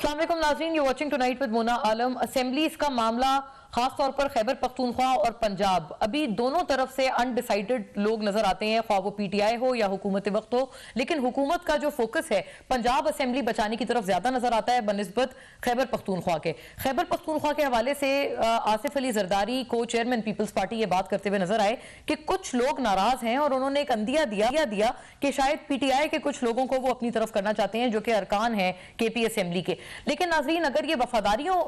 अस्सलाम वालेकुम नाज़रीन, you watching tonight with Mona Alam. Assemblies का मामला खासतौर पर खैबर पख्तूनख्वा और पंजाब, अभी दोनों तरफ से अनडिसाइडेड लोग नजर आते हैं, ख्वाह वो पीटीआई हो या हुकूमत वक्त हो। लेकिन हुकूमत का जो फोकस है पंजाब असेंबली बचाने की तरफ ज्यादा नजर आता है बनिस्बत खैबर पख्तूनख्वा के। खैबर पख्तूनख्वा के हवाले से आसिफ अली जरदारी को चेयरमैन पीपल्स पार्टी ये बात करते हुए नजर आए कि कुछ लोग नाराज हैं और उन्होंने एक अंदिया दिया कि शायद पीटीआई के कुछ लोगों को वो अपनी तरफ करना चाहते हैं जो कि अरकान हैं केपी असेंबली के। लेकिन नाज़रीन, अगर ये वफादारियों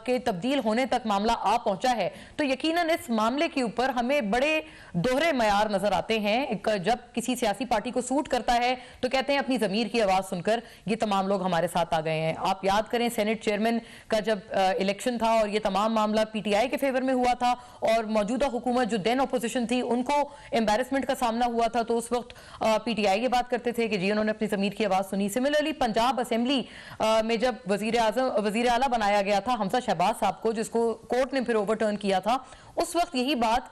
के तब्दील होने तक मामला आ पहुंचा है तो यकीनन इस मामले के ऊपर हमें बड़े दोहरे मयार नजर आते हैं। जब किसी सियासी पार्टी को सूट करता है तो कहते हैं अपनी जमीर की आवाज सुनकर ये तमाम लोग हमारे साथ आ गए हैं। आप याद करें सेनेट चेयरमैन का जब इलेक्शन था और ये तमाम मामला पीटीआई के फेवर में हुआ था और मौजूदा हुकूमत जो देन अपोजिशन थी उनको एम्बेरसमेंट का सामना हुआ था, तो उस वक्त पीटीआई ये बात करते थे कि जी उन्होंने अपनी जमीर की आवाज सुनी। सिमिलरली पंजाब असेंबली में जब वजीर आला बनाया गया था हमजा शहबाज साहब को, जिसको कोर्ट ने फिर ओवरटर्न किया था, उस वक्त यही बात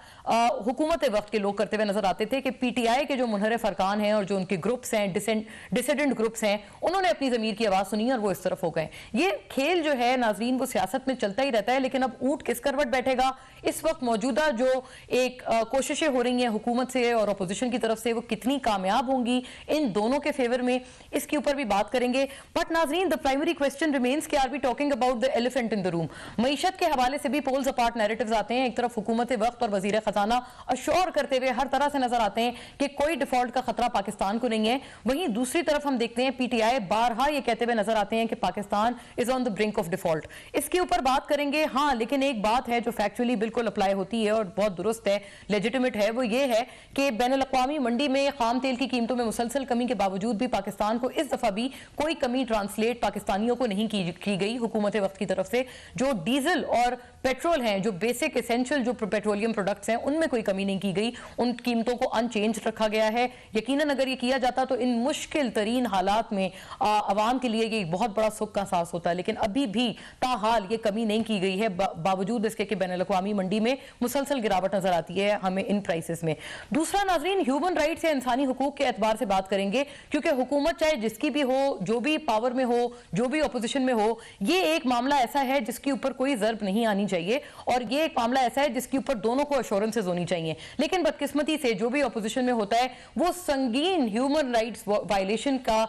हुकूमत वक्त के लोग करते हुए नजर आते थे कि पीटीआई के जो मुनहरिफ अरकान हैं और जो उनके ग्रुप्स हैं, डिसेडेंट ग्रुप्स हैं, उन्होंने अपनी जमीर की आवाज सुनी और वो इस तरफ हो गए। ये खेल जो है नाजरीन वो सियासत में चलता ही रहता है, लेकिन अब ऊंट किस करवट बैठेगा, इस वक्त मौजूदा जो एक कोशिशें हो रही हैं हुकूमत से और अपोजिशन की तरफ से, वो कितनी कामयाब होंगी इन दोनों के फेवर में, इसके ऊपर भी बात करेंगे। बट नाजरीन, द प्राइमरी क्वेश्चन रिमेन्स कि are we talking about the elephant in the room. मईशत के हवाले से भी पोल्स अपार्ट नैरेटिव्स आते हैं। एक तरफ हुकूमत वक्त और वजीर खजाना अश्योर करते हुए हर तरह से नजर आते हैं कि कोई डिफॉल्ट का खतरा पाकिस्तान को नहीं है, वहीं दूसरी तरफ हम देखते हैं पीटीआई बारहा ये कहते हुए नजर आते हैं कि Pakistan is on the brink of default. इसके ऊपर बात करेंगे। हाँ, लेकिन एक बात है जो फैक्चुअली बिल्कुल अप्लाई होती है और बहुत दुरुस्त है, लेजिटिमेट है, वो ये है कि बैनुल-अक़वामी मंडी में खाम तेल की कीमतों में मुसलसल कमी के बावजूद भी पाकिस्तान को इस दफा भी कोई कमी ट्रांसलेट पाकिस्तानियों को नहीं की गई हुकूमत वक्त की तरफ से। जो डीजल और पेट्रोल हैं, जो बेसिक एसेंशियल जो पेट्रोलियम प्रोडक्ट्स हैं, उनमें कोई कमी नहीं की गई, उन कीमतों को अनचेंज रखा गया है। यकीनन अगर ये किया जाता तो इन मुश्किल तरीन हालात में आवाम के लिए ये बहुत बड़ा सुख का एहसास होता है, लेकिन अभी भी ताहाल ये कमी नहीं की गई है, बावजूद इसके कि बैनुल-अक़वामी मंडी में मुसलसल गिरावट नजर आती है हमें इन प्राइसेस में। दूसरा नाजरीन, ह्यूमन राइट्स या इंसानी हुकूक के एतबार से बात करेंगे, क्योंकि हुकूमत चाहे जिसकी भी हो, जो भी पावर में हो, जो भी अपोजिशन में हो, ये एक मामला ऐसा है जिसके ऊपर कोई ज़र्ब नहीं आनी चाहिए और ये एक मामला ऐसा है जिसके ऊपर दोनों को अश्योरेंसेस होनी चाहिए। लेकिन बदकिस्मती से जो भी अपोजिशन में होता है वो संगीन ह्यूमन राइट्स वायलेशन का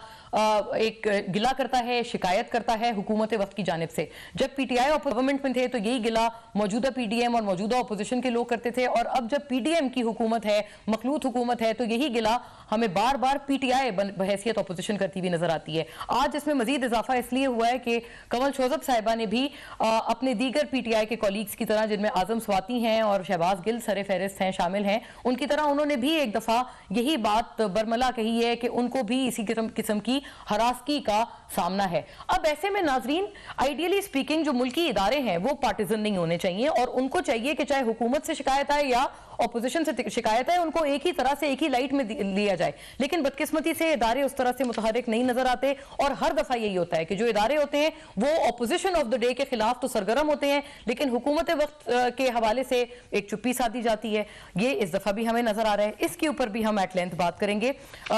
एक गिला करता है, शिकायत करता है हुकूमत वक्त की जानिब से। जब पीटीआई और गवर्नमेंट में थे तो यही गिला मौजूदा पीडीएम और मौजूदा अपोजिशन के लोग करते थे, और अब जब पीडीएम की हुकूमत है, मखलूत हुकूमत है, तो यही गिला हमें बार बार पीटीआई बहैसियत अपोजिशन करती हुई नजर आती है। आज इसमें मजीद इजाफा इसलिए हुआ है कि कमल शोजब साहिबा ने भी अपने दीगर पीटीआई के कॉलीग्स की तरह, जिनमें आजम स्वाति हैं और शहबाज गिल सरे फहरिस्त हैं, शामिल हैं, उनकी तरह उन्होंने भी एक दफा यही बात बरमला कही है कि उनको भी इसी किस्म की हरासगी का सामना है। अब ऐसे में नाजरीन, आइडियली स्पीकिंग जो मुल्की इदारे हैं वो पार्टिजन नहीं होने चाहिए और उनको चाहिए कि चाहे हुकूमत से शिकायत आए या ऑपोजिशन से शिकायत है, उनको एक ही तरह से एक ही लाइट में लिया जाए। लेकिन बदकिस्मती से इदारे उस तरह से मुतहरिक नहीं नजर आते और हर दफा यही होता है कि जो इदारे होते हैं वो ऑपोजिशन ऑफ द डे के खिलाफ तो सरगर्म होते हैं, लेकिन हुकूमत वक्त के हवाले से एक चुप्पी साधी जाती है। ये इस दफा भी हमें नजर आ रहा है। इसके ऊपर भी हम एट लेंथ बात करेंगे।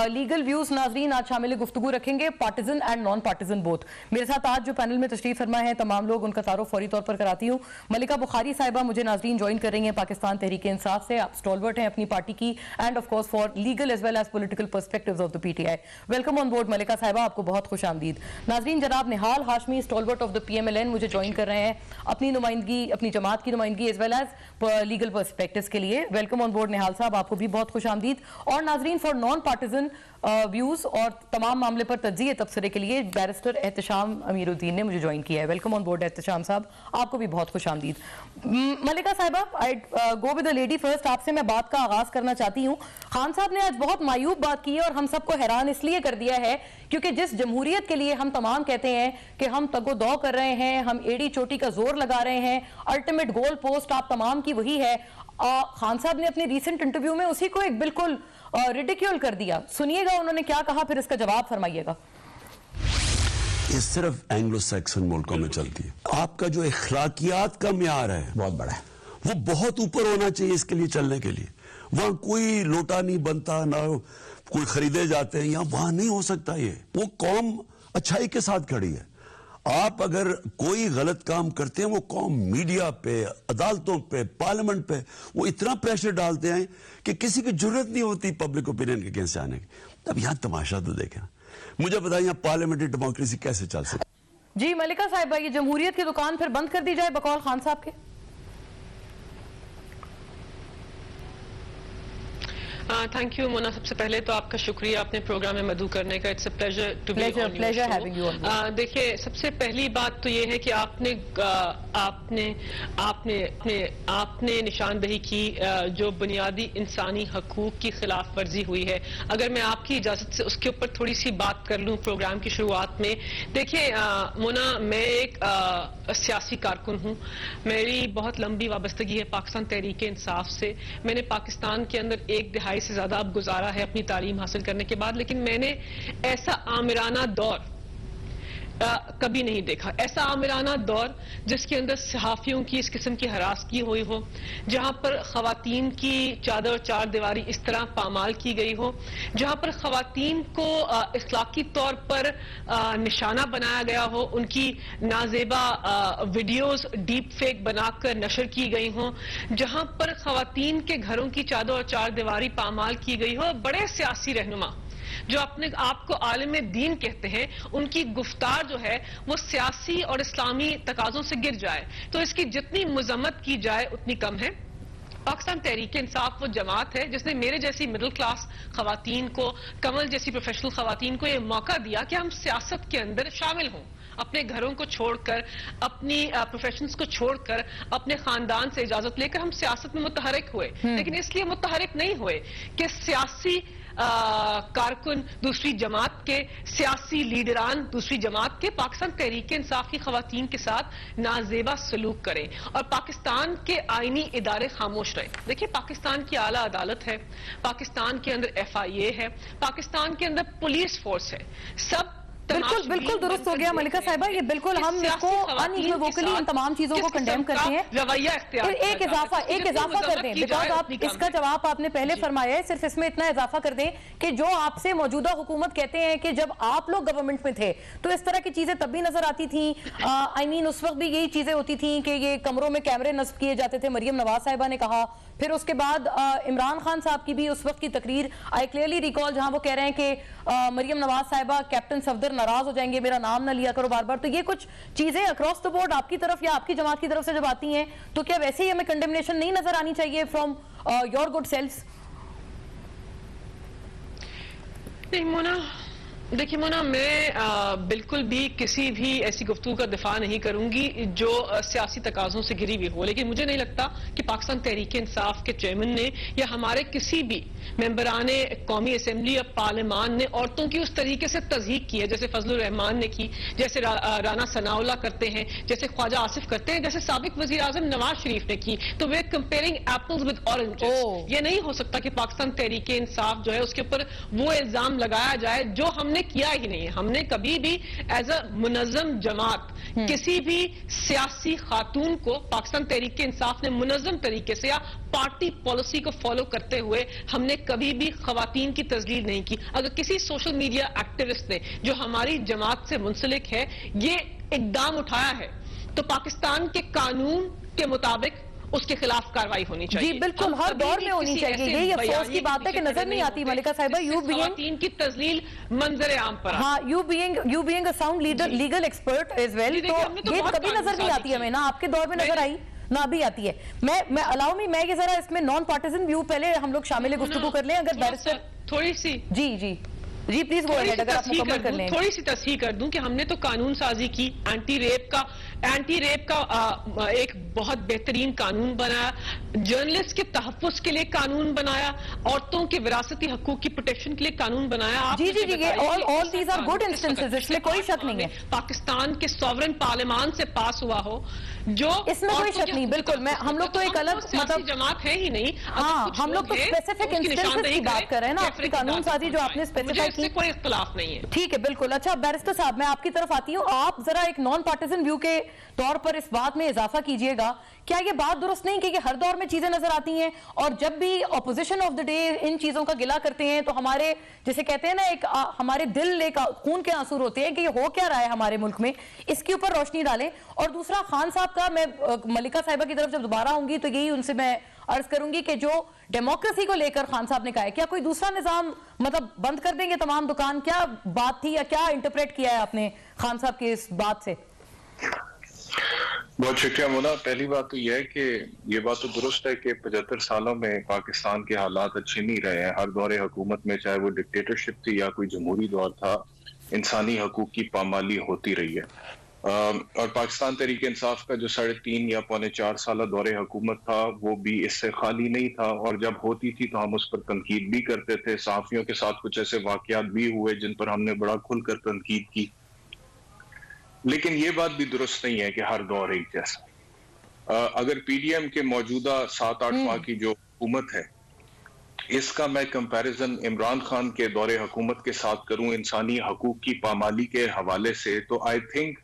लीगल व्यूज नाजरीन आज शामिल गुफ्तगू रखेंगे, partisan and non partisan both. मेरे साथ आज जो पैनल में तशरीफ फरमा है तमाम लोग, उनका तारुफ फौरी तौर पर कराती हूँ। मलिका बुखारी साहिबा मुझे नाजरीन ज्वाइन कर रही है पाकिस्तान तहरीक इंसाफ से। आप स्टॉलवर्ट हैं अपनी पार्टी की and of course for legal as well as political perspectives of the PTI. Welcome on board Malika साहिबा, आपको बहुत खुश आमदीद। नाजरीन, जनाब Nihal Hashmi stalwart of the PMLN मुझे ज्वाइन कर रहे हैं अपनी नुमाइंदगी, अपनी जमात की नुमाइंदगी as well as legal perspectives के लिए। वेलकम ऑन बोर्ड निहाल साहब, आपको भी बहुत खुश आमदीद। और नाजरीन, फॉर नॉन पार्टिजन व्यूज और तमाम मामले पर तज्जिए तबसरे के लिए बैरिस्टर एहतशाम अमीरुद्दीन ने मुझे ज्वाइन किया है। वेलकम ऑन बोर्ड एहतशाम साहब, आपको भी बहुत खुश आमदीद। मलिका साहिबा, I go with the lady first. आपसे मैं बात का आगाज करना चाहती हूँ। खान साहब ने आज बहुत मायूब बात की है और हम सबको हैरान इसलिए कर दिया है क्योंकि जिस जमहूरियत के लिए हम तमाम कहते हैं कि हम तगो-दौ कर रहे हैं, हम एड़ी चोटी का जोर लगा रहे हैं, अल्टीमेट गोल पोस्ट आप तमाम की वही है। खान साहब ने अपने रीसेंट इंटरव्यू में उसी को एक बिल्कुल रिडिक्यूल कर दिया। सुनिएगा उन्होंने क्या कहा, फिर इसका जवाब फरमाइएगा। ये सिर्फ एंग्लो सैक्सन मुल्कों में चलती है। आपका जो इखलाकियात का म्यार है बहुत बड़ा है, वो बहुत ऊपर होना चाहिए इसके लिए चलने के लिए। वहां कोई लोटा नहीं बनता, ना कोई खरीदे जाते हैं, यहाँ वहां नहीं हो सकता। ये वो कौम अच्छाई के साथ खड़ी है। आप अगर कोई गलत काम करते हैं, वो कौम मीडिया पे, अदालतों पे, पार्लियामेंट पे वो इतना प्रेशर डालते हैं कि किसी की जरूरत नहीं होती पब्लिक ओपिनियन के अगेंस्ट आने की। अब यहां तमाशा तो देखें, मुझे बताइए यहां पार्लियामेंट्री डेमोक्रेसी कैसे चल सकती। जी मलिका साहिबा, ये जमहूरियत की दुकान फिर बंद कर दी जाए बकौल खान साहब के? Thank you Mona. सबसे पहले तो आपका शुक्रिया अपने प्रोग्राम में मधु करने का। It's a pleasure to be on pleasure having you on. देखिए, सबसे पहली बात तो ये है कि आपने निशानदही की जो बुनियादी इंसानी हकूक की खिलाफ वर्जी हुई है। अगर मैं आपकी इजाजत से उसके ऊपर थोड़ी सी बात कर लूं प्रोग्राम की शुरुआत में। देखिए मोना, मैं एक सियासी कारकुन हूं। मेरी बहुत लंबी वाबस्तगी है पाकिस्तान तहरीक इंसाफ से। मैंने पाकिस्तान के अंदर 1 दिहाई से ज्यादा अब गुजारा है अपनी तालीम हासिल करने के बाद, लेकिन मैंने ऐसा आमिराना दौर कभी नहीं देखा। ऐसा आमिराना दौर जिसके अंदर सहाफियों की इस किस्म की हरासगी हुई हो, जहां पर खवातीन की चादर और चार दीवारी इस तरह पामाल की गई हो, जहां पर खवातीन को इखलाकी तौर पर निशाना बनाया गया हो, उनकी नाजेबा वीडियोस डीप फेक बनाकर नशर की गई हो, जहां पर खवातीन के घरों की चादर और चार दीवारी पामाल की गई हो। बड़े सियासी रहनुमा जो अपने आप को आलिम दीन कहते हैं, उनकी गुफ्तार जो है वो सियासी और इस्लामी तकाजों से गिर जाए, तो इसकी जितनी मजम्मत की जाए उतनी कम है। पाकिस्तान तहरीक इंसाफ वो जमात है जिसने मेरे जैसी मिडिल क्लास खवातीन को, कमल जैसी प्रोफेशनल खवातीन को ये मौका दिया कि हम सियासत के अंदर शामिल हों, अपने घरों को छोड़कर, अपनी प्रोफेशंस को छोड़कर, अपने खानदान से इजाजत लेकर हम सियासत में मुतहरिक हुए। लेकिन इसलिए मुतहरिक नहीं हुए कि सियासी कारकुन दूसरी जमात के, सियासी लीडरान दूसरी जमात के पाकिस्तान तहरीक इंसाफ की खवातीन के साथ नाजेबा सलूक करें और पाकिस्तान के आईनी इदारे खामोश रहे। देखिए, पाकिस्तान की आला अदालत है, पाकिस्तान के अंदर FIA है, पाकिस्तान के अंदर पुलिस फोर्स है, सब बिल्कुल बिल्कुल दुरुस्त हो गया मलिका साहिबा। ये बिल्कुल हम इसको अनइक्विवोकली इन तमाम चीजों को कंडेम करते हैं। रवैया एक इजाफा कर दें, बिकॉज आप इसका जवाब आपने पहले फरमाया है, सिर्फ इसमें इतना इजाफा कर दें कि जो आपसे मौजूदा हुकूमत कहते हैं कि जब आप लोग गवर्नमेंट में थे तो इस तरह की चीजें तब भी नजर आती थी। आई मीन उस वक्त भी यही चीजें होती थी कि ये कमरों में कैमरे नस्ब किए जाते थे, मरियम नवाज साहिबा ने कहा। फिर उसके बाद इमरान खान साहब की भी उस वक्त की तकरीर आई क्लियरली रिकॉल, जहां वो कह रहे हैं कि मरियम नवाज साहिबा, कैप्टन सफदर नाराज हो जाएंगे, मेरा नाम ना लिया करो बार बार। तो ये कुछ चीजें अक्रॉस द बोर्ड आपकी तरफ या आपकी जमात की तरफ से जब आती हैं तो क्या वैसे ही हमें कंडेमनेशन नहीं नजर आनी चाहिए फ्रॉम योर गुड सेल्फ्स? नहीं मोना, देखिए मोना, मैं बिल्कुल भी किसी भी ऐसी गुफ्तगू का दिफा नहीं करूंगी जो सियासी तकाजों से घिरी हुई हो, लेकिन मुझे नहीं लगता कि पाकिस्तान तहरीक इंसाफ के चेयरमैन ने या हमारे किसी भी मेंबराने कौमी असम्बली या पार्लियामान ने औरतों की उस तरीके से तज़हीक की है जैसे फजलुर रहमान ने की, जैसे राना सनाउल्लाह करते हैं, जैसे ख्वाजा आसिफ करते हैं, जैसे साबिक वजीर आजम नवाज शरीफ ने की। तो वे कंपेयरिंग एप्पल्स विद ऑरेंजेस। ये नहीं हो सकता कि पाकिस्तान तहरीक इंसाफ जो है उसके ऊपर वो इल्जाम लगाया जाए जो हमने किया ही नहीं है। हमने कभी भी एज अ मुनज़्ज़म जमात किसी भी सियासी खातून को, पाकिस्तान तहरीक इंसाफ ने मुनज़्ज़म तरीके से या पार्टी पॉलिसी को फॉलो करते हुए हमने कभी भी खवातीन की तजलील नहीं की। अगर किसी सोशल मीडिया एक्टिविस्ट ने जो हमारी जमात से मुंसलिक है ये इकदाम उठाया है तो पाकिस्तान के कानून के मुताबिक उसके खिलाफ कार्रवाई होनी चाहिए। जी बिल्कुल, हर दौर में होनी चाहिए। यही अफसोस की बात है कि नजर नहीं आती मलिका साहिबा। यू बीइंग की तजलील मंजर आम पर, हाँ, you being a sound legal expert as well, तो ये कभी नजर नहीं आती हमें, ना आपके दौर में नजर आई ना भी आती है। मैं अलाउ मी, मैं ये जरा इसमें नॉन पार्टिजन व्यू पहले हम लोग शामिल गुफ्तगू कर लें। अगर बैरिस्टर थोड़ी सी जी प्लीज गो अहेड, अगर आप मुकम्मल कर लें। थोड़ी सी तस्हीह कर दूं कि हमने तो कानून साजी की, एंटी रेप का एक बहुत बेहतरीन कानून बनाया, जर्नलिस्ट के तहफ़्फ़ुज़ के लिए कानून बनाया, औरतों के विरासती हकूक़ की प्रोटेक्शन के लिए कानून बनाया। जी ये all these are good instances, इसमें कोई शक नहीं है। पाकिस्तान के सॉवरेन पार्लियामान से पास हुआ हो जो, इसमें कोई शक नहीं, बिल्कुल। मैं हम लोग तो एक अलग मतलब जमात है ही नहीं। हाँ, हम लोग तो स्पेसिफिक इंस्टेंसेस की बात कर रहे हैं ना। आपकी कानून साजी जो आपने स्पेसिफाई इससे कोई इख्तलाफ नहीं है। ठीक है, बिल्कुल। अच्छा बैरिस्टर साहब, मैं आपकी तरफ आती हूँ, आप जरा एक नॉन पार्टिसन व्यू के तौर पर इस बात में इजाफा कीजिएगा, क्या ये बात दुरुस्त नहीं कि हर दौर में चीजें नजर आती हैं और जब भी opposition of the day in चीजों का गिला करते हैं तो हमारे, जिसे कहते हैं ना, एक हमारे दिल एक खून के आंसू होते हैं कि ये हो क्या रहा है हमारे मुल्क में, इसके ऊपर रोशनी डालें। और दूसरा, खान साहब का, मैं मलिका साहिबा की तरफ जब दोबारा आऊंगी तो यही उनसे मैं अर्ज करूंगी कि जो डेमोक्रेसी को लेकर खान साहब ने कहा है, क्या कोई दूसरा निजाम, मतलब बंद कर देंगे तमाम दुकान, क्या बात थी या क्या इंटरप्रेट किया है आपने खान साहब की इस बात से? बहुत शुक्रिया मोना। पहली बात तो यह है कि ये बात तो दुरुस्त है कि 75 सालों में पाकिस्तान के हालात अच्छे नहीं रहे हैं। हर दौरे हुकूमत में, चाहे वो डिक्टेटरशिप थी या कोई जमहूरी दौर था, इंसानी हकूक की पामाली होती रही है। और पाकिस्तान तहरीक इंसाफ का जो 3.5 या 4 साल दौरे हुकूमत था वो भी इससे खाली नहीं था, और जब होती थी तो हम उस पर तनकीद भी करते थे। सहाफियों के साथ कुछ ऐसे वाकयात भी हुए जिन पर हमने बड़ा खुलकर तनकीद की, लेकिन ये बात भी दुरुस्त नहीं है कि हर दौर एक जैसा। अगर पीडीएम के मौजूदा 7-8 माह की जो हुकूमत है, इसका मैं कंपैरिजन इमरान खान के दौरे हुकूमत के साथ करूं इंसानी हकूक की पामाली के हवाले से, तो आई थिंक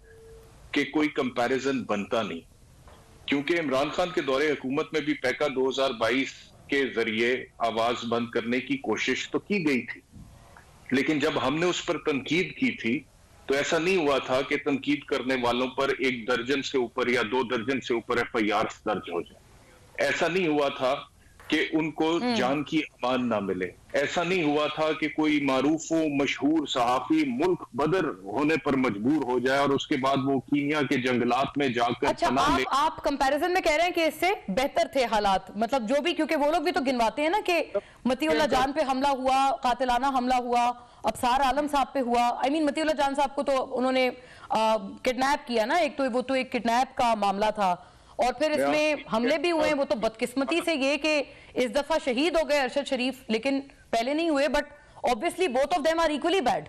कि कोई कंपैरिजन बनता नहीं, क्योंकि इमरान खान के दौरे हुकूमत में भी पैका 2022 के जरिए आवाज बंद करने की कोशिश तो की गई थी, लेकिन जब हमने उस पर तनकीद की थी तो ऐसा नहीं हुआ था कि तनकीद करने वालों पर 1 दर्जन से ऊपर या 2 दर्जन से ऊपर FIR दर्ज हो जाए। ऐसा नहीं हुआ था कि उनको जान की अमान ना मिले। ऐसा नहीं हुआ था कि कोई मारूफ मशहूर सहाफी मुल्क बदर होने पर मजबूर हो जाए और उसके बाद वो कीनिया के जंगलात में जाकर अच्छा, आप कंपैरिजन में कह रहे हैं कि इससे बेहतर थे हालात, मतलब जो भी, क्योंकि वो लोग भी तो गिनवाते हैं ना कि मतीउल्लाह जान पे हमला हुआ, कातिलाना हमला हुआ, अबसार आलम साहब पे हुआ। आई मीन मतीउल्लाह जान साहब को तो उन्होंने किडनैप किया ना, एक तो वो तो एक किडनैप का मामला था, और फिर इसमें हमले भी हुए। वो तो बदकिस्मती से ये कि इस दफा शहीद हो गए अरशद शरीफ, लेकिन पहले नहीं हुए, but obviously both of them are equally bad.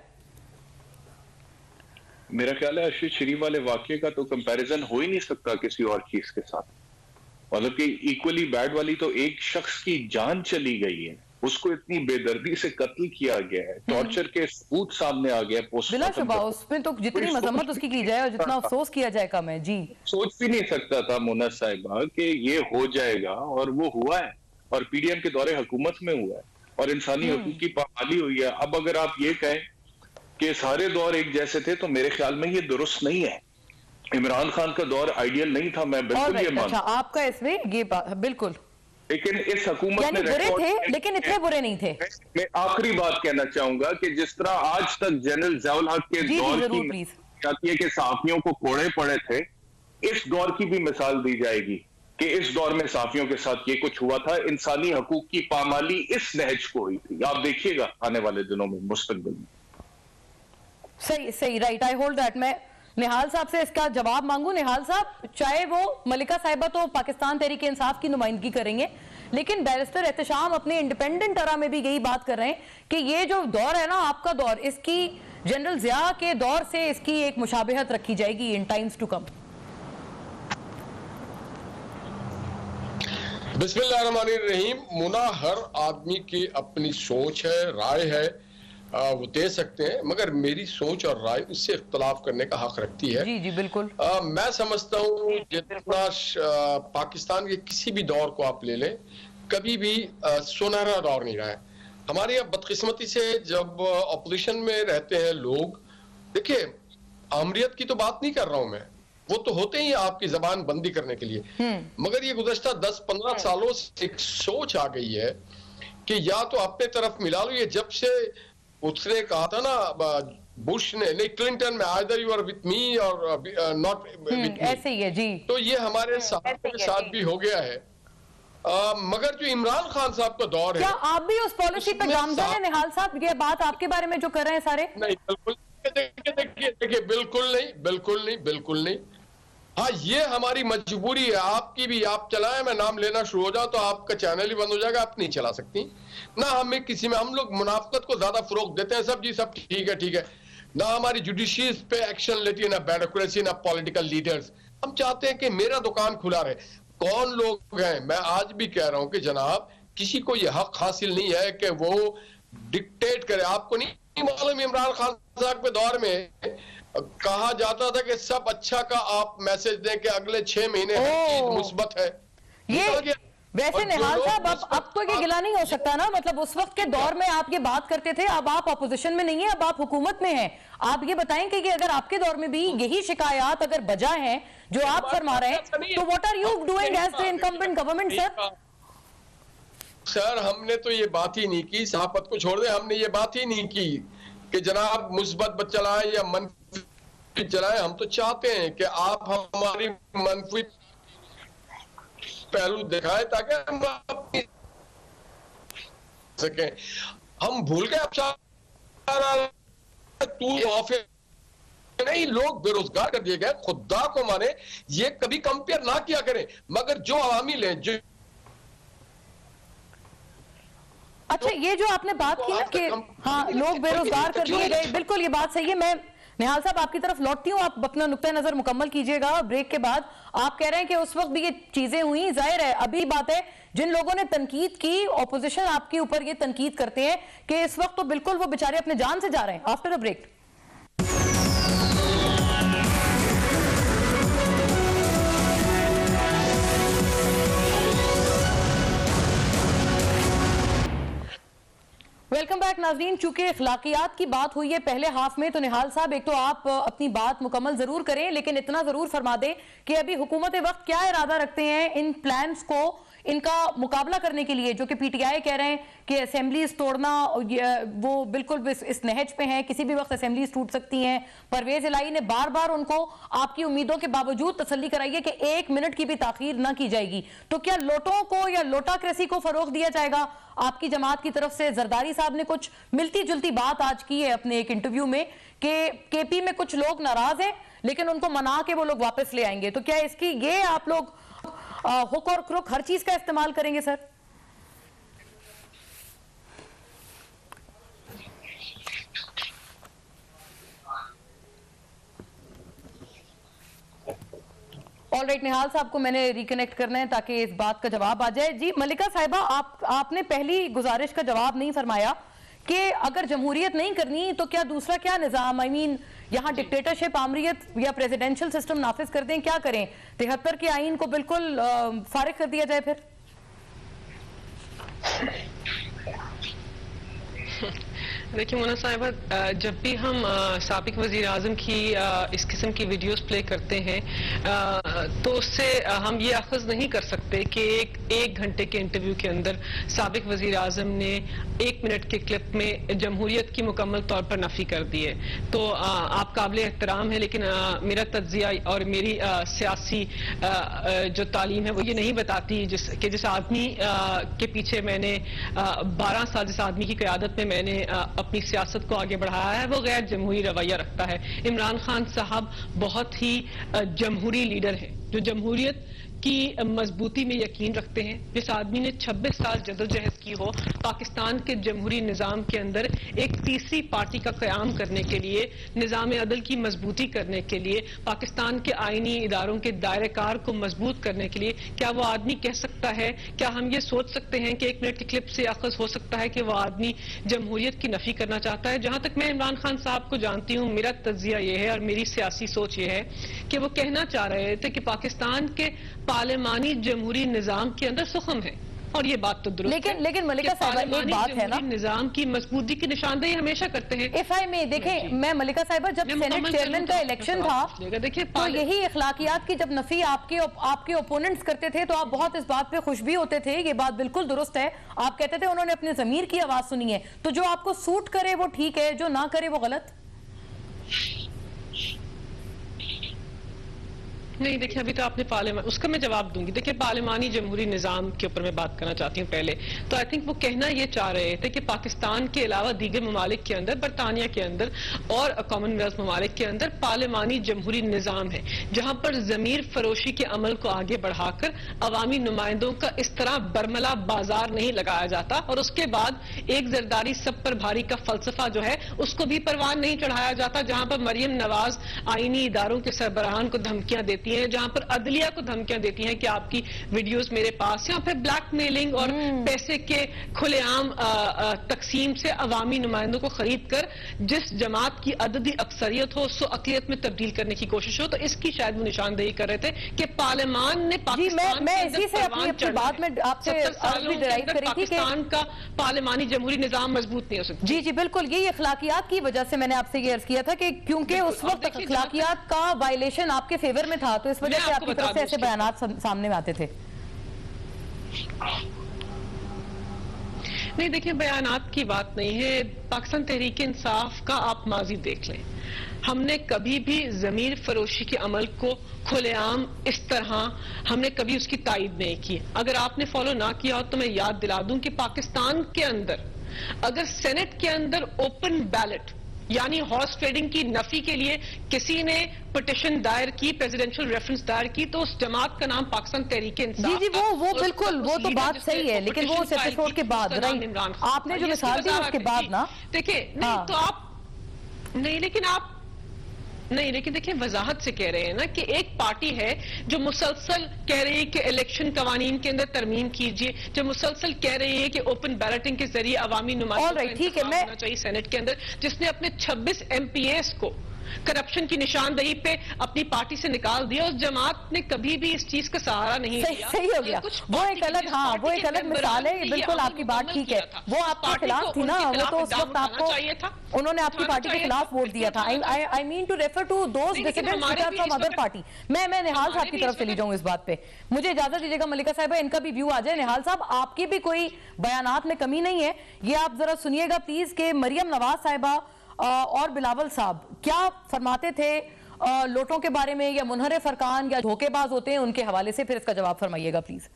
मेरा ख्याल है अरशद शरीफ वाले वाकये का तो कंपैरिजन हो ही नहीं सकता किसी और चीज के साथ। मतलब कि इक्वली बैड वाली तो एक शख्स की जान चली गई है, उसको इतनी बेदर्दी से कत्ल किया गया है, टॉर्चर के सबूत सामने आ गया, बिलाशुबा उसमें तो जितनी मजम्मत उसकी की जाए और जितना अफसोस किया जाए कम है। जी, सोच भी नहीं सकता था मोना साहिबा कि ये हो जाएगा, और वो हुआ है, और पीडीएम के दौरे हुकूमत में हुआ है, और इंसानी हकूक की पामाली हुई है। अब अगर आप ये कहें कि सारे दौर एक जैसे थे, तो मेरे ख्याल में ये दुरुस्त नहीं है। इमरान खान का दौर आइडियल नहीं था, मैं बिल्कुल ये मानता हूं। आपका इसमें ये बिल्कुल, लेकिन इस हुकूमत में बुरे थे, लेकिन इतने बुरे नहीं थे। मैं आखिरी बात कहना चाहूंगा कि जिस तरह आज तक जनरल ज़ियाउल हक के दौर की जाती है कि सहाफियों को कोड़े पड़े थे, इस दौर की भी मिसाल दी जाएगी कि इस दौर में सहाफियों के साथ ये कुछ हुआ था। इंसानी हकूक की पामाली इस नहज को हुई थी, आप देखिएगा आने वाले दिनों में, मुस्तकबिल में। सही, राइट, आई होल्ड दैट। मैं निहाल साहब से इसका जवाब मांगू। निहाल साहब, चाहे वो मलिका साहिबा तो पाकिस्तान तहरीक इंसाफ की नुमाइंदगी करेंगे, लेकिन बैरिस्टर एहतशाम अपने इंडिपेंडेंट एरा में भी यही बात कर रहे हैं कि ये जो दौर है ना, आपका दौर, इसकी जनरल जिया के दौर से इसकी एक मुशाबहत रखी जाएगी इन टाइम्स टू कम। बिस्मिल्लाहिर्रहमानिर्रहीम। मुना, हर आदमी की अपनी सोच है, राय है, वो दे सकते हैं, मगर मेरी सोच और राय उससे इख्तलाफ करने का हक रखती है। जी बिल्कुल। मैं समझता हूँ जितना पाकिस्तान के किसी भी दौर को आप ले लें, कभी भी सुनहरा दौर नहीं रहा है। हमारे यहाँ बदकिस्मती से जब ऑपोजिशन में रहते हैं लोग, देखिए आमरीत की तो बात नहीं कर रहा हूं मैं, वो तो होते ही आपकी जबान बंदी करने के लिए, मगर ये गुज़श्ता 10-15 सालों से एक सोच आ गई है कि या तो अपने तरफ मिला लो। ये जब से उसने कहा था ना बुश ने, नहीं क्लिंटन में, either you are with me or not with me, ऐसे ही है जी। तो ये हमारे साथ भी हो गया है। मगर जो इमरान खान साहब का दौर है, क्या आप भी उस पॉलिसी पे गामजन है निहाल साहब? ये बात आपके बारे में जो कर रहे हैं सारे, नहीं बिल्कुल, देखिए बिल्कुल नहीं। हाँ, ये हमारी मजबूरी है, आपकी भी। आप चलाएं, मैं नाम लेना शुरू हो जाओ तो आपका चैनल ही बंद हो जाएगा, आप नहीं चला सकती ना। हमें किसी में, हम लोग मुनाफकत को ज्यादा फरोग देते हैं, सब जी सब ठीक है, ना हमारी जुडिशियस पे एक्शन लेती है, ना ब्यूरोक्रेसी, ना पॉलिटिकल लीडर्स। हम चाहते हैं कि मेरा दुकान खुला रहे। कौन लोग हैं, मैं आज भी कह रहा हूं कि जनाब, किसी को यह हक हासिल नहीं है कि वो डिक्टेट करे। आपको नहीं मालूम इमरान खान साहब के दौर में कहा जाता था कि सब अच्छा का आप मैसेज दें कि अगले 6 महीने मुस्बत है। ये वैसे निहाल साहब अब तो ये गिला नहीं हो सकता ना, मतलब उस वक्त के दौर में आप ये बात करते थे, अब आप अपोजिशन में नहीं है, अब आप हुकूमत में हैं। आप ये बताएं कि अगर आपके दौर में भी यही शिकायत अगर बजा है जो आप फरमा रहे हैं, तो what are you doing as the incumbent government sir? Sir हमने तो ये बात ही नहीं की, सहाफत को छोड़ दे, हमने ये बात ही नहीं की कि जनाब मुस्बत चलाए या मनफी चलाए। हम तो चाहते हैं कि आप हमारी मनफी पहलू दिखाए ताकि हम अपनी सके। हम भूल गए अब नहीं, लोग बेरोजगार कर दिए गए, खुदा को माने ये कभी कंपेयर ना किया करें, मगर जो अवामी हैं जो अच्छा ये जो आपने बात की ना कि हाँ लोग बेरोजगार कर दिए गए, बिल्कुल ये बात सही है। मैं निहाल साहब आपकी तरफ लौटती हूँ, आप अपना नुक्ता नजर मुकम्मल कीजिएगा। ब्रेक के बाद आप कह रहे हैं कि उस वक्त भी ये चीजें हुई, जाहिर है अभी बात है जिन लोगों ने तनकीद की, ऑपोजिशन आपके ऊपर ये तनकीद करते हैं कि इस वक्त तो बिल्कुल वो बेचारे अपने जान से जा रहे हैं। After a break welcome back नाज़रीन। चूंकि अखलाकियात की बात हुई है पहले हाफ में, तो निहाल साहब एक तो आप अपनी बात मुकम्मल जरूर करें, लेकिन इतना जरूर फरमा दें कि अभी हुकूमत वक्त क्या इरादा रखते हैं इन प्लान्स को, इनका मुकाबला करने के लिए, जो कि पीटीआई कह रहे हैं कि असेंबलीज तोड़ना वो बिल्कुल इस नहज पे हैं, किसी भी वक्त असेंबलीज टूट सकती हैं। परवेज इलाही ने बार बार उनको आपकी उम्मीदों के बावजूद तसल्ली कराई है कि 1 मिनट की भी ताखीर ना की जाएगी। तो क्या लोटों को या लोटाक्रेसी को फरोग दिया जाएगा आपकी जमात की तरफ से? जरदारी साहब ने कुछ मिलती जुलती बात आज की है अपने एक इंटरव्यू में कि केपी में कुछ लोग नाराज हैं लेकिन उनको मना के वो लोग वापस ले आएंगे। तो क्या इसकी ये आप लोग हुक और क्रुक हर चीज का इस्तेमाल करेंगे सर? ऑलराइट, निहाल साहब को मैंने रिकनेक्ट करना है ताकि इस बात का जवाब आ जाए। जी मलिका साहिबा, आपने पहली गुजारिश का जवाब नहीं फरमाया कि अगर जमहूरियत नहीं करनी तो क्या दूसरा क्या निजाम, आई मीन यहाँ डिक्टेटरशिप, आमरीत या प्रेसिडेंशियल सिस्टम नाफिज कर दें, क्या करें? 73 के आईन को बिल्कुल फारिग कर दिया जाए फिर? देखिए मोना साहिबा, जब भी हम साबिक वजीर आजम की इस किस्म की वीडियोस प्ले करते हैं तो उससे हम ये अखज़ नहीं कर सकते कि एक घंटे के इंटरव्यू के अंदर साबिक वजीर आजम ने 1 मिनट के क्लिप में जमहूरियत की मुकम्मल तौर पर नफी कर दी है। तो आप काबिल एहतराम है, लेकिन मेरा तज्जिया और मेरी सियासी जो तालीम है वो ये नहीं बताती कि जिस आदमी के पीछे मैंने 12 साल, जिस आदमी की क़यादत में मैंने अपनी सियासत को आगे बढ़ाया है, वो गैर जमहूरी रवैया रखता है। इमरान खान साहब बहुत ही जमहूरी लीडर हैं जो जमहूरियत की मजबूती में यकीन रखते हैं। जिस आदमी ने 26 साल जदोजहद की हो पाकिस्तान के जमहूरी निज़ाम के अंदर एक तीसरी पार्टी का क़याम करने के लिए, निज़ाम अदल की मजबूती करने के लिए, पाकिस्तान के आईनी इदारों के दायरेकार को मजबूत करने के लिए, क्या वो आदमी कह सकता है, क्या हम ये सोच सकते हैं कि 1 मिनट की क्लिप से अखज़ हो सकता है कि वो आदमी जमहूरियत की नफी करना चाहता है? जहां तक मैं इमरान खान साहब को जानती हूँ, मेरा तज्जिया ये है और मेरी सियासी सोच ये है कि वो कहना चाह रहे थे कि पाकिस्तान के पार्लिमानी जमहूरी निजाम के अंदर सुखम है, और ये बात तो दुरुस्त है। लेकिन मलिका साहिबा एक बात है ना, निजाम की मजबूती की निशानदेही हमेशा करते हैं। एफआई में देखें, मैं मलिका साहिबा जब सेनेट चेयरमैन का इलेक्शन था तो यही अखलाकियात की जब नफी आपके ओपोनेंट्स करते थे तो आप बहुत इस बात पे खुश भी होते थे, ये बात बिल्कुल दुरुस्त है। आप कहते थे उन्होंने अपने जमीर की आवाज सुनी है, तो जो आपको सूट करे वो ठीक है, जो ना करे वो गलत। नहीं देखिए, अभी तो आपने पार्लियामेंट, उसका मैं जवाब दूंगी। देखिए पार्लिमानी जमहूरी निज़ाम के ऊपर मैं बात करना चाहती हूँ पहले। तो आई थिंक वो कहना ये चाह रहे थे कि पाकिस्तान के अलावा दीगर ममालिक के अंदर, बरतानिया के अंदर और कॉमनवेल्थ ममालिक के अंदर पार्लिमानी जमहूरी निज़ाम है, जहाँ पर ज़मीर फरोशी के अमल को आगे बढ़ाकर अवामी नुमाइंदों का इस तरह बरमला बाजार नहीं लगाया जाता, और उसके बाद एक जरदारी सब पर भारी का फलसफा जो है उसको भी परवान नहीं चढ़ाया जाता, जहाँ पर मरियम नवाज आईनी इदारों के सरबराहान को धमकियां देती देती हैं, जहां पर अदलिया को धमकियां देती हैं कि आपकी वीडियोस मेरे पास, या फिर ब्लैकमेलिंग और पैसे के खुलेआम तकसीम से अवामी नुमाइंदों को खरीद कर जिस जमात की अददी अक्सरियत हो उसको अकलियत में तब्दील करने की कोशिश हो, तो इसकी शायद वो निशानदेही कर रहे थे कि पार्लियामान ने पाकिस्तान मैं इसी से अपनी बात में आपसे डिराइव करी थी कि पाकिस्तान का पार्लियामानी जमहूरी निजाम मजबूत नहीं हो सकता। जी बिल्कुल, ये अखलाकियात की वजह से मैंने आपसे ये अर्ज किया था कि क्योंकि उस वक्त अखलाकियात का वायलेशन आपके फेवर में था, तो इस वजह से आपकी तरफ से ऐसे बयानात सामने में आते थे। नहीं, देखिए, बयानात की बात नहीं है। पाकिस्तान तहरीक इंसाफ का आप माजी देख लें, हमने कभी भी जमीर फरोशी के अमल को खुलेआम इस तरह हमने कभी उसकी तायद नहीं की। अगर आपने फॉलो ना किया हो तो मैं याद दिला दूं कि पाकिस्तान के अंदर अगर सेनेट के अंदर ओपन बैलेट यानी हॉर्स ट्रेडिंग की नफी के लिए किसी ने पिटिशन दायर की, प्रेसिडेंशियल रेफरेंस दायर की, तो उस जमात का नाम पाकिस्तान तहरीक इंसाफ। जी वो बिल्कुल, वो तो बात सही है, लेकिन वो उस एपिसोड के बाद, राइट, आपने जो मिसाल दी उसके बाद ना, देखिए, नहीं तो आप नहीं, लेकिन देखिए, वजाहत से कह रहे हैं ना कि एक पार्टी है जो मुसलसल कह रही है कि इलेक्शन कवानीन के अंदर तरमीम कीजिए, जो मुसलसल कह रही है कि ओपन बैलेटिंग के जरिए अवामी नुमाइंदों का होना चाहिए सेनेट के अंदर, जिसने अपने 26 MPs को करप्शन की निशानदेही पे अपनी पार्टी से निकाल दिया। उस जमात ने कभी भी इस चीज का सहारा नहीं लिया। सही हो गया, वो एक अलग, हाँ, वो एक अलग मिसाल है। बिल्कुल आपकी बात ठीक है, वो आपके खिलाफ थी ना, वो तो उस वक्त आपको, उन्होंने आपकी पार्टी के खिलाफ वोट दिया था। I mean to refer to those dissidents which are from other party. मैं निहाल साहब की तरफ चली जाऊं इस बात पे, मुझे इजाजत दीजिएगा मलिका साहिबा, इनका भी व्यू आ जाए। निहाल साहब, आपकी भी कोई बयानात में कमी नहीं है, ये आप जरा सुनिएगा प्लीज कि मरियम नवाज साहिबा और बिलावल साहब क्या फरमाते थे लोटों के बारे में, या मुनहरे फरकान या धोखेबाज होते हैं, उनके हवाले से फिर इसका जवाब फरमाइएगा प्लीज।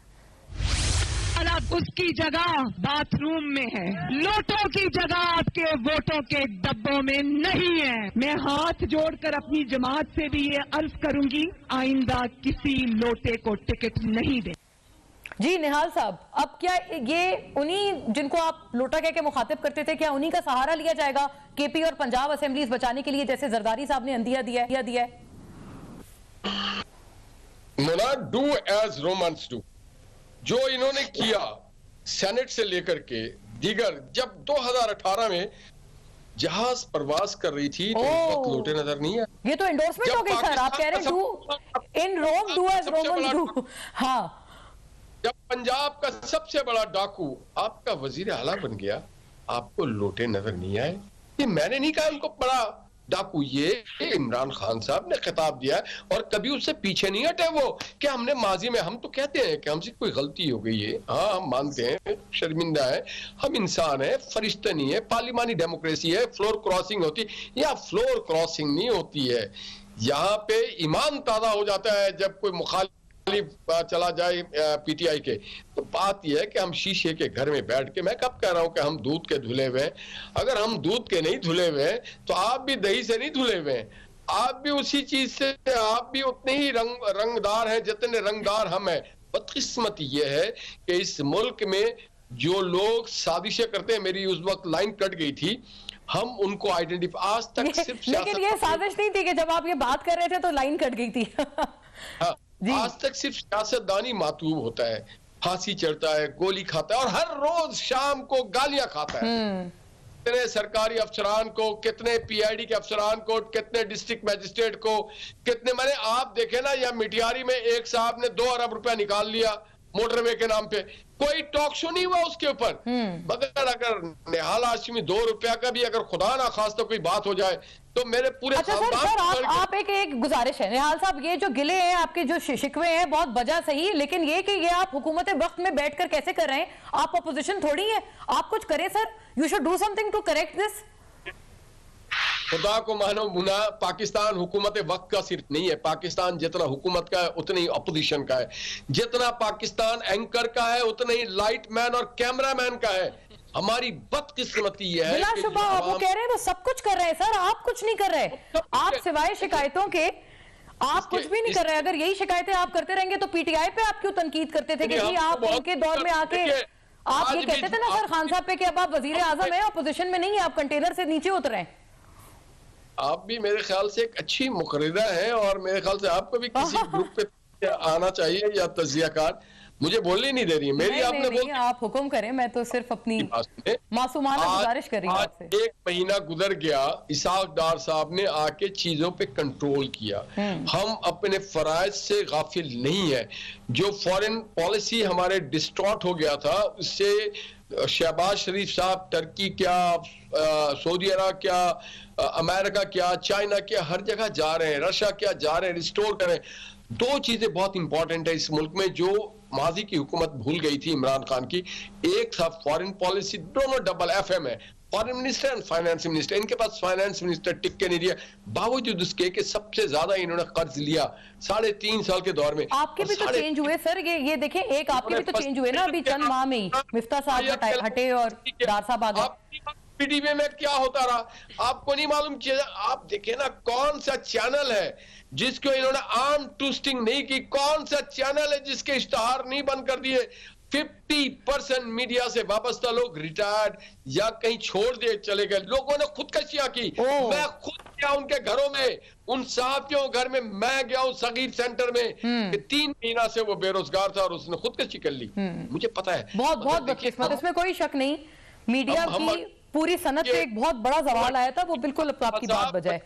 उसकी जगह बाथरूम में है, लोटों की जगह आपके वोटों के डब्बों में नहीं है। मैं हाथ जोड़कर अपनी जमात से भी ये अर्ज करूंगी, आइंदा किसी लोटे को टिकट नहीं दे। जी निहाल साहब, अब क्या ये उन्हीं जिनको आप लोटा कह के मुखातिब करते थे, क्या उन्हीं का सहारा लिया जाएगा केपी और पंजाब असेंबलीज बचाने के लिए, जैसे जरदारी साहब ने अंदिया दिया है? डू एज रोमन्स डू, जो इन्होंने किया सेनेट से लेकर के दीगर, जब 2018 में जहाज प्रवास कर रही थी तो उस वक्त लोटे नजर नहीं है। ये तो एंडोर्समेंट हो गई सर, आप कह रहे हैं in Rome do as Romans do. हाँ, जब पंजाब का सबसे बड़ा डाकू आपका वजीर आला बन गया, आपको लोटे नजर नहीं आए? ये मैंने नहीं कहा उनको बड़ा डाकू, ये इमरान खान साहब ने खिताब दिया है, और कभी उससे पीछे नहीं हटे वो कि हमने माजी में, हम तो कहते हैं कि हमसे कोई गलती हो गई है, हाँ हम मानते हैं, शर्मिंदा है, हम इंसान है, फरिश्ते नहीं है, पार्लियामानी डेमोक्रेसी है, फ्लोर क्रॉसिंग होती, या फ्लोर क्रॉसिंग नहीं होती है। यहाँ पे ईमान ताजा हो जाता है जब कोई मुखालिफ चला जाए पीटीआई के। तो बात यह है कि हम शीशे के घर में बैठ के, मैं कब कह रहा हूं कि हम दूध के धुले हुए हैं, अगर हम दूध के नहीं धुले हुए हैं तो आप भी दही से नहीं धुले हुए हैं, आप भी उसी चीज से, आप भी उतने ही रंगदार हैं जितने रंगदार हम हैं। बदकिस्मती यह है कि इस मुल्क में जो लोग साजिशें करते हैं, मेरी उस वक्त लाइन कट गई थी, हम उनको आइडेंटिफाई आज तक सिर्फ, लेकिन ये साजिश नहीं थी कि जब आप ये बात कर रहे थे तो लाइन कट गई थी। हाँ, आज तक सिर्फ सियासतदानी मातूब होता है, फांसी चढ़ता है, गोली खाता है, और हर रोज शाम को गालियां खाता है। कितने सरकारी अफसरान को, कितने पीआईडी के अफसरान को, कितने डिस्ट्रिक्ट मजिस्ट्रेट को, कितने, मैंने आप देखे ना, या मिटियारी में एक साहब ने 2 अरब रुपया निकाल लिया मोटरवे के नाम पे, कोई टॉक शो नहीं हुआ उसके ऊपर। मगर अगर निहाल हाशमी 2 रुपया का भी अगर खुदा ना खास्ता कोई बात हो जाए तो मेरे पूरे अच्छा सर, आप एक गुजारिश है निहाल साहब, ये जो गिले हैं आपके, जो शिकवे हैं, बहुत वजह सही, लेकिन ये कि ये आप हुकूमत वक्त में बैठकर कैसे कर रहे हैं? आप अपोजिशन थोड़ी है, आप कुछ करें sir, you should do something to correct this. खुदा को मानो मुना, पाकिस्तान हुकूमत वक्त का सिर्फ नहीं है, पाकिस्तान जितना हुकूमत का है उतना ही अपोजिशन का है, जितना पाकिस्तान एंकर का है उतना ही लाइट मैन और कैमरा मैन का है। हमारी बदकिस्मती यह है, बिलाशुबा वो कह रहे हैं वो सब कुछ कर रहे हैं सर, आप कुछ नहीं कर रहे, आप सिवाय शिकायतों के आप कुछ भी नहीं कर रहे। अगर यही शिकायतें आप करते रहेंगे तो पीटीआई पे आप क्यों तनकीद करते थे कि जी आप उनके दौर में आके आप ये कहते थे ना सर खान साहब पे कि अब आप वजीर आजम है, अपोजिशन में नहीं है, आप कंटेनर से नीचे उतर रहे हैं। आप भी मेरे ख्याल से एक अच्छी मुकर्रिदा हैं और मेरे ख्याल से आपको भी किसी ग्रुप पे आना चाहिए या तजियाकार। मुझे बोलने नहीं दे रही है मेरी। नहीं, आपने नहीं, आप हुक्म करें, मैं तो सिर्फ अपनी मासूमाना गुजारिश कर रही हूँ आपसे। एक महीना गुजर गया, इसाक डार साहब ने आके चीजों पे कंट्रोल किया। हम अपने फराइज से गाफिल नहीं है। जो फॉरेन पॉलिसी हमारे डिस्टॉर्ट हो गया था, उससे शहबाज शरीफ साहब टर्की क्या, सऊदी अरब क्या, अमेरिका क्या, चाइना क्या, हर जगह जा रहे हैं, रशिया क्या जा रहे हैं, रिस्टोर करें। दो चीजें बहुत इंपॉर्टेंट है इस मुल्क में जो माजी की हुकूमत भूल गई थी इमरान खान की। एक था फॉरेन पॉलिसी, दोनों डबल FM है, foreign minister and finance minister. इनके पास फाइनेंस मिनिस्टर टिक के नहीं दिया, बावजूद उसके कि सबसे ज्यादा इन्होंने कर्ज लिया 3.5 साल के दौर में। आपके भी तो चेंज हुए सर, ये देखें, एक आपके भी तो चेंज हुए ना अभी चंद माह में ही। मिफ्ता साहब हटे और डार साहब आ गए। PDP में क्या होता रहा आपको नहीं मालूम। आप देखें ना, कौन सा चैनल है जिसको इन्होंने आर्म ट्विस्टिंग नहीं की, कौन सा चैनल है जिसके इश्तहार नहीं बंद कर दिए। 50% मीडिया से वाबस्ता लोग रिटायर्ड या कहीं छोड़ दिए चले गए। लोगों ने खुदकशियां की। मैं खुद गया उनके घरों में, उन साहबियों घर में मैं गया हूं सगीर सेंटर में, कि 3 महीना से वो बेरोजगार था और उसने खुदकशी कर ली। मुझे पता है, बहुत बहुत बदकिस्मत, इसमें कोई शक नहीं। मीडिया की पूरी सनत पे एक बहुत बड़ा सवाल आया था, वो बिल्कुल आपकी बात बजाए।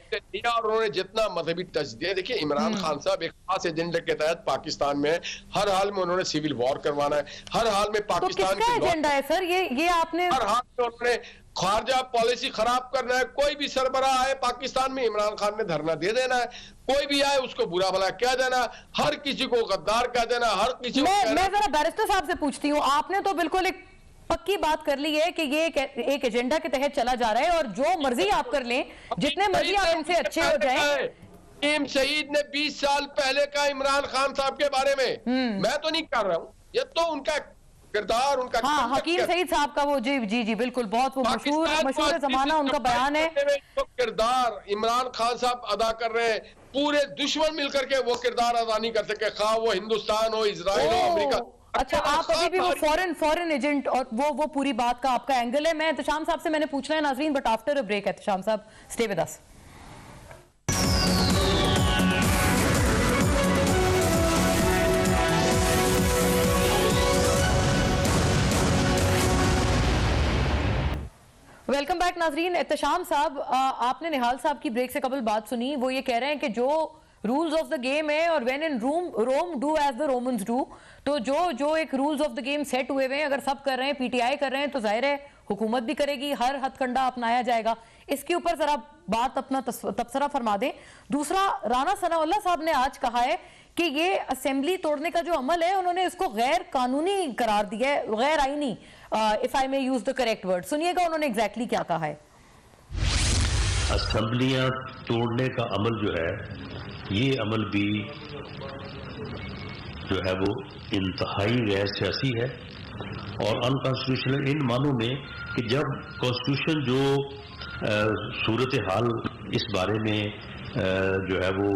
और उन्होंने जितना मजहबी टच दिया, देखिए इमरान खान साहब एक खास एजेंडे के तहत पाकिस्तान में हर हाल में उन्होंने सिविल वॉर करवाना है, हर हाल में पाकिस्तान का एजेंडा है सर ये आपने, हर हाल में उन्होंने खारजा पॉलिसी खराब करना है। कोई भी सरबराह आए पाकिस्तान में, इमरान खान ने धरना दे देना है। कोई भी आए उसको बुरा भला कह देना, हर किसी को गद्दार कह देना, हर किसी को। मैं जरा बैरिस्टर साहब से पूछती हूँ, आपने तो बिल्कुल एक पक्की बात कर ली है कि ये एक एजेंडा के तहत चला जा रहा है और जो मर्जी आप कर लें, जितने मर्जी आप इनसे अच्छे हो जाएं। टीम शहीद ने 20 साल पहले का इमरान खान साहब के बारे में, मैं तो नहीं कर रहा हूँ, ये तो उनका किरदार, उनका हकीम सईद साहब का वो जी बिल्कुल, बहुत वो मशहूर जमाना उनका बयान है। जो किरदार इमरान खान साहब अदा कर रहे हैं, पूरे दुश्मन मिलकर के वो किरदार अदा नहीं कर सके, खा वो हिंदुस्तान हो, इजराइल हो, अमेरिका। अच्छा, आप अभी भी वो फॉरेन एजेंट और वो पूरी बात का आपका एंगल है। मैं एहतशाम साहब से मैंने पूछना है नाजरीन, but after a break. Ehtesham साहब stay with us. Welcome back नाजरीन। एहतशाम साहब, आपने निहाल साहब की ब्रेक से कबल बात सुनी, वो ये कह रहे हैं कि जो रूल्स ऑफ द गेम है और when in Rome do as the Romans do, तो जो एक rules of the game set हुए हुए हैं, अगर सब कर रहे हैं, PTI कर रहे हैं, तो जाहिर है हुकूमत भी करेगी, हर हथकंडा अपनाया जाएगा। इसके ऊपर जरा बात अपना तबसरा फरमा दें। दूसरा, राना सनाउल्लाह साहब ने आज कहा है कि ये असेंबली तोड़ने का जो अमल है, उन्होंने इसको गैर कानूनी करार दिया है, गैर आईनी, if I may use the correct word. सुनिएगा उन्होंने एग्जैक्टली क्या कहा है। असेंबलियां तोड़ने का अमल जो है, ये अमल भी जो है वो इंतहाई गैर सियासी है और अनकॉन्स्टिट्यूशनल इन मानों में कि जब कॉन्स्टिट्यूशन जो सूरत हाल इस बारे में जो है वो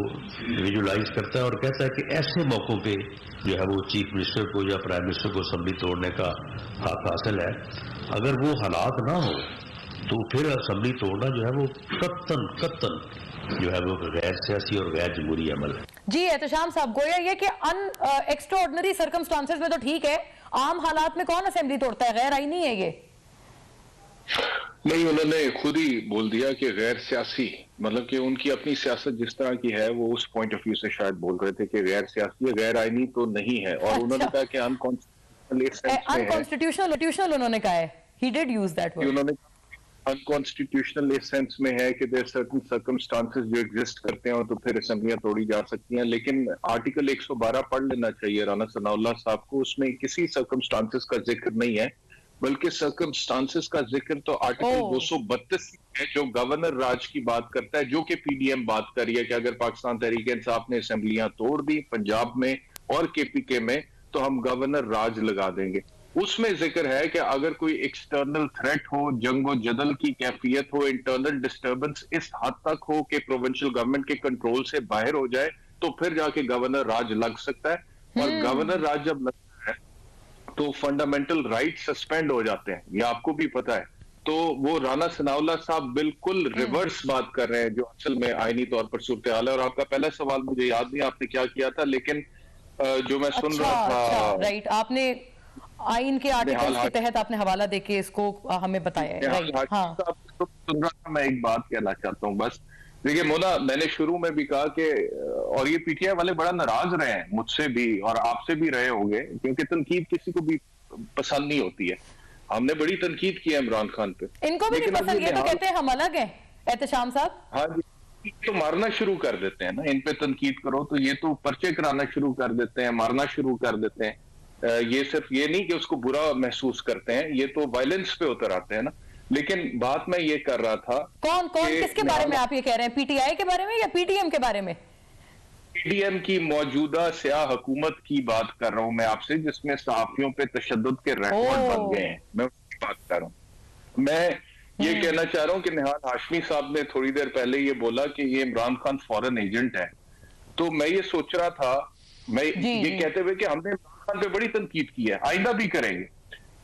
विजुलाइज करता है और कहता है कि ऐसे मौक़ों पे जो है वो चीफ मिनिस्टर को या प्राइम मिनिस्टर को असेंबली तोड़ने का हक हासिल है। अगर वो हालात ना हो तो फिर असेंबली तोड़ना जो है वो कत्तन जो है वो गैर सियासी और गैर जमहूरी अमल है। जी एहतशाम साहब, गोया ये कि एक्स्ट्रा ऑर्डिनरी सर्कमस्टांसेस में तो ठीक है, आम हालात में कौन असेंबली तोड़ता है? गैर आईनी है ये? नहीं, उन्होंने खुद ही बोल दिया कि गैर सियासी, मतलब कि उनकी अपनी सियासत जिस तरह की है वो उस पॉइंट ऑफ व्यू से शायद बोल रहे थे कि गैर सियासी है, गैर आईनी तो नहीं है। और अच्छा। उन्होंने कहा कि अनकॉन्स्टिट्यूशनल उन्होंने कहा है, he did use that word. उन्होंने अनकॉन्स्टिट्यूशनल इस सेंस में है कि देयर सर्टेन सर्कमस्टांसेस जो एग्जिस्ट करते हैं तो फिर असेंबलियां तोड़ी जा सकती हैं। लेकिन आर्टिकल 112 पढ़ लेना चाहिए राना सनाउल्लाह साहब को, उसमें किसी सर्कमस्टांसेस का जिक्र नहीं है, बल्कि सर्कमस्टांसेस का जिक्र तो आर्टिकल 232 है जो गवर्नर राज की बात करता है, जो कि PDM बात कर रही है कि अगर पाकिस्तान तहरीक इंसाफ ने असेंबलियां तोड़ दी पंजाब में और KPK में तो हम गवर्नर राज लगा देंगे। उसमें जिक्र है कि अगर कोई एक्सटर्नल थ्रेट हो, जंगो जदल की कैफियत हो, इंटरनल डिस्टर्बेंस इस हद तक हो कि प्रोविंशियल गवर्नमेंट के कंट्रोल से बाहर हो जाए तो फिर जाके गवर्नर राज लग सकता है। और गवर्नर राज जब लगता है तो फंडामेंटल राइट सस्पेंड हो जाते हैं, ये आपको भी पता है। तो वो राना सनाउल्लाह साहब बिल्कुल रिवर्स बात कर रहे हैं जो असल में आईनी तौर पर सूरत हाल है। और आपका पहला सवाल मुझे याद नहीं आपने क्या किया था, लेकिन जो मैं सुन रहा था, राइट, आपने आइन के आर्टिकल्स के तहत आपने हवाला देके इसको हमें बताया है, राइट। हाँ, सुन रहा था। मैं एक बात कहना चाहता हूँ बस। देखिए मोना, मैंने शुरू में भी कहा कि, और ये पीटीआई वाले बड़ा नाराज रहे हैं मुझसे भी और आपसे भी रहे होंगे, क्योंकि तनकीद किसी को भी पसंद नहीं होती है। हमने बड़ी तनकीद की है इमरान खान पे, इनको भी नहीं पसंद, ये तो कहते हैं हम अलग हैं एहतशाम साहब। हाँ जी, तो मारना शुरू कर देते हैं ना, इन पे तनकीद करो तो ये तो पर्चे कराना शुरू कर देते हैं, मारना शुरू कर देते हैं। ये सिर्फ ये नहीं कि उसको बुरा महसूस करते हैं, ये तो वायलेंस पे उतर आते हैं ना। लेकिन बात मैं ये कर रहा था, कौन किसके बारे में आप ये कह रहे हैं, पीटीआई के बारे में या पीटीएम के बारे में? पीडीएम की मौजूदा स्याह हुकूमत की बात कर रहा हूं मैं आपसे, जिसमें सहाफियों पे तशद्दुद के रिकॉर्ड बन गए हैं, मैं उसकी बात कर रहा हूं। मैं ये कहना चाह रहा हूं कि निहाल हाशमी साहब ने थोड़ी देर पहले ये बोला कि ये इमरान खान फॉरेन एजेंट है, तो मैं ये सोच रहा था, मैं ये कहते हुए कि हमने इमरान खान पे बड़ी तनकीद की है, आइंदा भी करेंगे,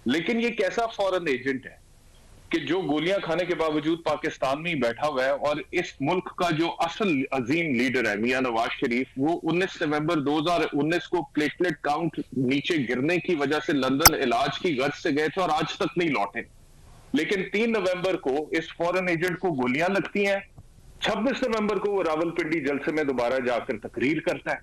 लेकिन ये कैसा फॉरेन एजेंट है कि जो गोलियां खाने के बावजूद पाकिस्तान में ही बैठा हुआ है, और इस मुल्क का जो असल अजीम लीडर है मियां नवाज शरीफ, वो 19 नवंबर 2019 को प्लेटलेट काउंट नीचे गिरने की वजह से लंदन इलाज की गर्ज से गए थे और आज तक नहीं लौटे। लेकिन 3 नवंबर को इस फॉरेन एजेंट को गोलियां लगती हैं, 26 नवंबर को वो रावलपिंडी जलसे में दोबारा जाकर तकरीर करता है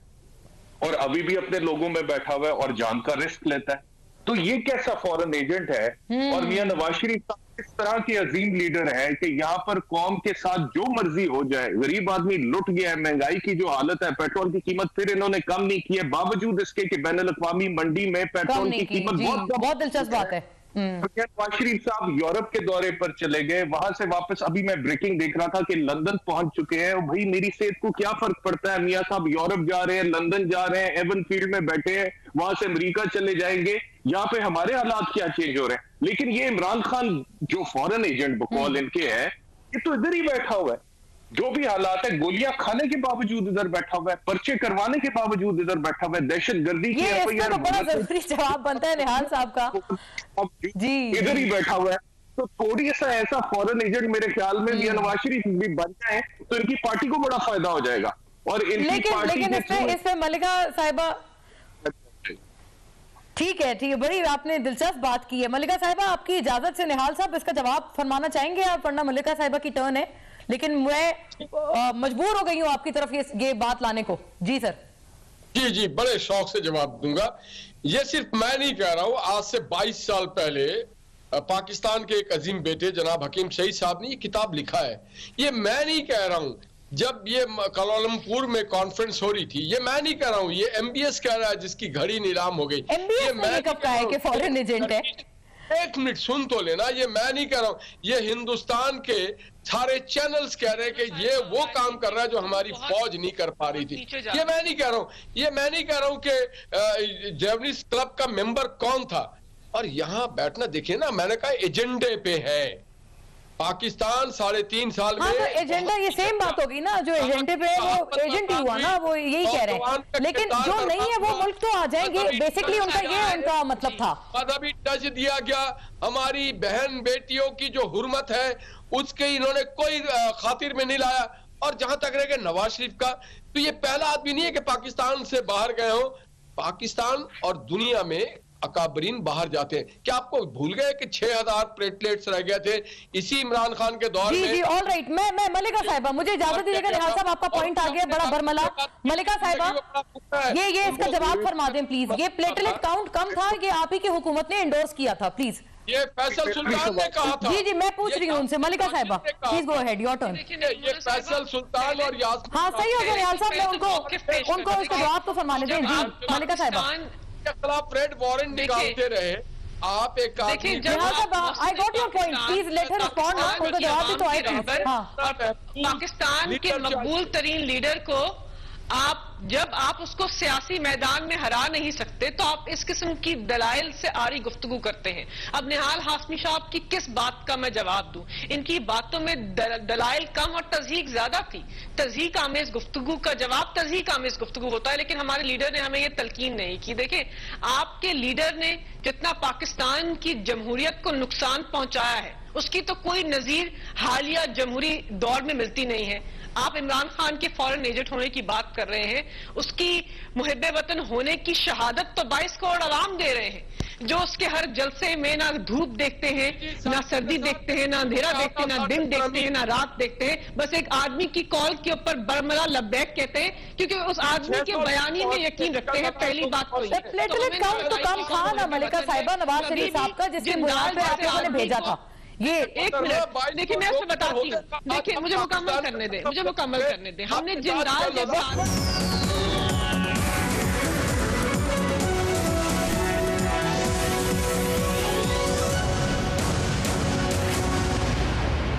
और अभी भी अपने लोगों में बैठा हुआ है और जान का रिस्क लेता है। तो ये कैसा फॉरेन एजेंट है? और मियां नवाज शरीफ इस तरह के अजीम लीडर है कि यहाँ पर कौम के साथ जो मर्जी हो जाए, गरीब आदमी लुट गया है, महंगाई की जो हालत है, पेट्रोल की कीमत फिर इन्होंने कम नहीं की है, बावजूद इसके कि बैनुल अक़वामी मंडी में पेट्रोल की कीमत बहुत दिलचस्प बात है। नवाज शरीफ साहब यूरोप के दौरे पर चले गए, वहां से वापस अभी मैं ब्रेकिंग देख रहा था कि लंदन पहुंच चुके हैं। भाई मेरी सेहत को क्या फर्क पड़ता है, मियां साहब यूरोप जा रहे हैं, लंदन जा रहे हैं, एवन फील्ड में बैठे हैं, वहां से अमेरिका चले जाएंगे, यहाँ पे हमारे हालात क्या चेंज हो रहे हैं। लेकिन ये इमरान खान जो फॉरेन एजेंट बकौल इनके है, ये तो इधर ही बैठा हुआ है, जो भी हालात है, गोलियां खाने के बावजूद इधर बैठा हुआ है, पर्चे करवाने के बावजूद इधर बैठा हुआ है, दहशतगर्दी की तो बड़ा जरूरी जवाब बनता है निहाल साहब का जी, इधर ही बैठा हुआ है। तो थोड़ी सा ऐसा फॉरेन एजेंट मेरे ख्याल में मियां नवाज शरीफ भी बन जाए तो इनकी पार्टी को बड़ा फायदा हो जाएगा। और लेकिन इस पे मलिका साहिबा, ठीक है, बड़ी आपने दिलचस्प बात की है। मलिका साहिबा, आपकी इजाजत से निहाल साहब इसका जवाब फरमाना चाहेंगे आप, वरना मलिका साहिबा की टर्न है, लेकिन मैं मजबूर हो गई हूं आपकी तरफ ये बात लाने को। जी सर। जी, बड़े शौक से जवाब दूंगा। ये सिर्फ मैं नहीं कह रहा हूं, आज से 22 साल पहले पाकिस्तान के एक अजीम बेटे जनाब हकीम शहीद साहब ने ये किताब लिखा है। ये मैं नहीं कह रहा हूं, जब ये कुआलालंपुर में कॉन्फ्रेंस हो रही थी, ये मैं नहीं कह रहा हूं, ये एमबीएस कह रहा है जिसकी घड़ी नीलाम हो गई। ये मैं कब कहा है कि फॉरेन एजेंट है? एक मिनट सुन तो लेना, ये मैं नहीं कह रहा हूं, ये हिंदुस्तान के सारे चैनल्स कह रहे हैं कि ये वो काम कर रहा है जो हमारी फौज नहीं कर पा रही थी। ये मैं नहीं कह रहा हूं, ये मैं नहीं कह रहा हूं कि जेवनिस क्लब का मेंबर कौन था। और यहां बैठना देखिए ना, मैंने कहा एजेंडे पे है पाकिस्तान 3.5 साल में। तो एजेंडा, ये सेम बात होगी ना, जो एजेंडे पे है वो एजेंट ही हुआ ना, वो यही कह रहे हैं। लेकिन जो नहीं है वो मुल्क तो आ जाएंगे, बेसिकली उनका मतलब था। अभी टच दिया गया, हमारी बहन बेटियों की जो हुर्मत है उसके इन्होंने कोई खातिर में नहीं लाया। और जहां तक रह गया नवाज शरीफ का, तो ये पहला आदमी नहीं है कि पाकिस्तान से बाहर गए हो। पाकिस्तान और दुनिया में अकाबरीन बाहर जाते हैं। क्या आपको भूल गए कि 6000 प्लेटलेट्स रह गए थे इसी इमरान खान के दौर में? जी, ऑल राइट, मैं मलिका साहिबा, मुझे इजाजत दीजिएगा। निहाल साहब, आपका पॉइंट आ गया, बड़ा बरमला। मलिका साहिबा, ये इसका जवाब फरमा दें प्लीज। ये प्लेटलेट काउंट कम था, ये आप ही की हुकूमत ने एंडोर्स किया था, प्लीज। ये फैसल सुल्तान ने कहा था। जी, मैं पूछ रही हूँ उनसे। मलिका साहिबा, please go ahead, your turn. ये फैसल सुल्तान और यास्मीन, हाँ सही हो गया निहाल साहब, मैं उनको इसका जवाब तो फरमाने दें। जी मलिका साहिबा, के खिलाफ रेड वारंट निकालते रहे आप। एक I got your point, please let her respond. उनका जवाब भी तो आए प्लीज। हाँ, पाकिस्तान के मकबूल तरीन लीडर को जब आप उसको सियासी मैदान में हरा नहीं सकते तो आप इस किस्म की दलाइल से आरी गुफ्तगू करते हैं। अब निहाल हाशमी साहब की किस बात का मैं जवाब दूं? इनकी बातों में दलाइल कम और तज़हीक ज्यादा थी। तज़हीक आमेज गुफ्तगू का जवाब तज़हीक आमेज गुफ्तगू होता है, लेकिन हमारे लीडर ने हमें यह तलकीन नहीं की। देखें, आपके लीडर ने जितना पाकिस्तान की जमहूरियत को नुकसान पहुंचाया है उसकी तो कोई नजीर हालिया जमहूरी दौर में मिलती नहीं है। आप इमरान खान के फॉरेन एजेंट होने की बात कर रहे हैं, उसकी मुहिब्बे वतन होने की शहादत तो 22 करोड़ आवाम दे रहे हैं, जो उसके हर जलसे में ना धूप देखते हैं, ना सर्दी देखते हैं, ना अंधेरा देखते हैं, ना दिन देखते हैं, ना रात देखते हैं, बस एक आदमी की कॉल के ऊपर बरमला लब्बैक कहते हैं, क्योंकि उस आदमी के बयानी में यकीन रखते हैं। पहली बात तो ये। प्लेटलेट काउंट तो कम था ना मलिका साहिबा नवाज शरीफ साहब का, जिसके बुनियाद पे आप लोगों ने भेजा था। ये एक मिनट देखिए, मैं आपसे बताती हूँ, देखिए मुझे मुकम्मल करने दे, हमने जिंदाल जैसा